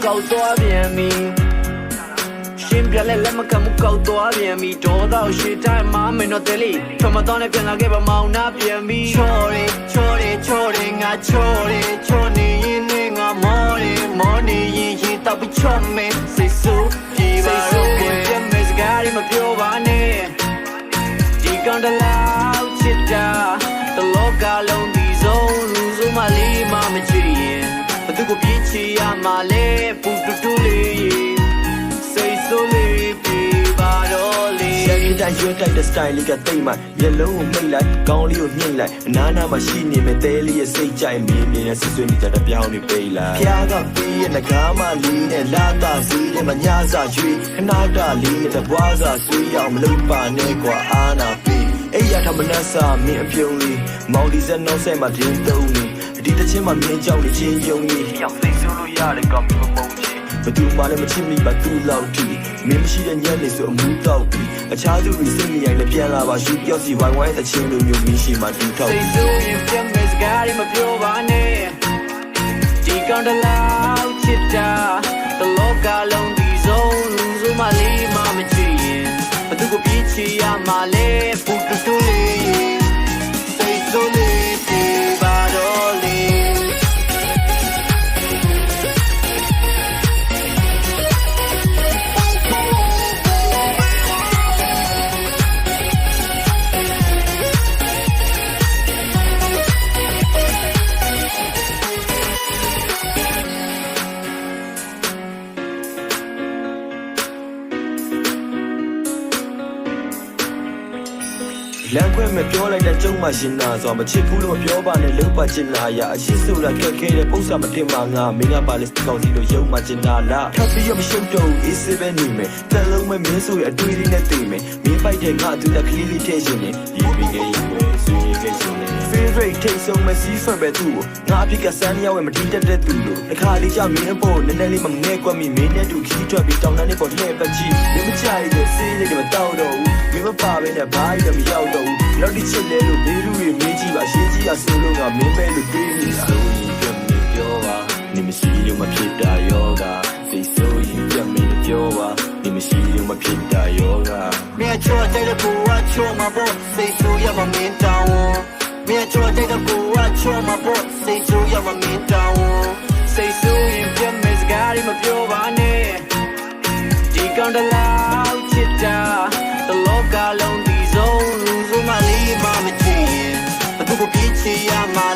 搞多遍米。心别来，咱们看木搞多遍米，多到时代妈没诺得里，他妈当年变了给把毛那遍米。错的，俺错的，错你因我莫你因到不错没，谁输？谁输？别没事干，你们别玩呢。地讲的老气大，的老家龙地走，路走马里马没去的，不都过比起呀马嘞，不嘟嘟嘞。ရွက်တိုက်တဲ့ style လေးကတိတ်မှမျက်လုံးကိုမိတ်လိုက်ခေါင်းလေးကိုညှိလိုက်အနားနာမှာရှိနေမဲ့တဲလေးရဲ့စိတ်ကြိုက်မြင်မြင်နဲ့ဆွဆွနေကြတဲ့ပြောင်းနေပိတ်လိုက်ဖျားကပြီးရဲ့ငကားမလေးနဲ့လာတာစီးနဲ့မညာစာရွှေခနာတာလေးနဲ့တပွားစာဆွေးအောင်မလုပ်ပါနဲ့ကွာအာနာပြီးအဲ့ရထမနှက်စာမင်းအပြုံးလေးမောင်ဒီဇက်နောက်ဆက်မှာဒင်းတုံးနေဒီတစ်ချင်းမှာမြင်းကြောက်နေချင်းယုံကြီးရောက်စိတ်ဆိုးလို့ရတယ်ကောင်းမမုန်းချင်းဘသူမှလည်းမချစ်မိပါသူ့လောက်ထိမင်းမရှိတဲ့ညက်နေဆိုအမှုတောက်ပြီးအခြားသူတွေစိတ်မရိုင်းလည်းပြန်လာပါယူပြောစီဝိုင်းဝိုင်းတဲ့ချင်းလိုမျိုးမင်းရှိမှတူထောက်စိတ်ဆိုးရင်ပြန်မစကားတွေမပြောပါနဲ့ဒီကောင်တလောက်ချစ်တာတလောကလုံးဒီဆုံးလူစုမလေးမမချစ်ရင်ဘသူကိုပြေးချရမှာလဲပူတူတူလေးစိတ်ဆိုးလေးပြေးပါတော့လေလမ်းခွဲမဲ့ပြောလိုက်တဲ့ကျုံမှရှင်နာဆိုမချစ်ဘူးလို့ပြောပါနဲ့လုံးပါချင်လာရအရှိဆိုတာခက်ခဲတဲ့ပုံစံမတင်ပါငါမင်းကပါလေစကောင်းစီလို့ယုံမှချင်တာလားထပ်ပြီးရမရှုပ်တော့အေးစေးပဲနေမယ်တက်လုံးမဲ့မင်းဆိုရအတွေ့အကြုံနဲ့တည်မယ်မင်းပိုက်တဲ့ငါသူတက်ကလေးလေးထည့်ရှင်နေဒီပြီးခဲ့ရင်ပဲဆွေးရခဲ့ရှင်နေ favorite ထိတ်ဆုံးမစီးဆွဲပဲသူ့ကိုငါအဖြစ်ကစမ်းရောက်ဝင်မတီးတက်တဲ့သူလို့တစ်ခါလေးကြောင့်မင်းအပေါ်နည်းနည်းလေးမငဲ့ကွက်မိမင်းနဲ့တူခီးထွက်ပြီးတောင်းတန်းနေပေါ်လှည့်ပတ်ကြည့်မင်းမချရတဲ့စေးလေးကမတောက်တော့ဘူးမင်းမပါပဲနဲ့ဘာကြီးလည်းမရောက်တော့ဘူးလောက်ဒီချစ်လဲလို့ဘေးလူတွေမင်းကြီးပါရှင်းကြီးကဆိုလို့ငါမင်းပဲလို့တွေးနေတာဆိုရင်ပြမင်းပြောပါနေမရှိလို့မဖြစ်တာယောဂစိတ်ဆိုရင်ပြမင်းပြောပါနေမရှိလို့မဖြစ်တာယောဂမင်းချောတဲ့ကိုကချောမှာပေါ့စိတ်ဆိုရမမင်းတောင်းမင်းချောတဲ့ကိုကချောမှာပေါ့စိတ်ဆိုရမမင်းတောင်းစိတ်ဆိုရင်ပြမင်းစကားတွေမပြောပါနဲ့ဒီကောင်တလောက်ချစ်တာတလောကလုံးဒီဆုံးလူစုမလေးမမချင်ဘသူကိုပြေးချရမှာ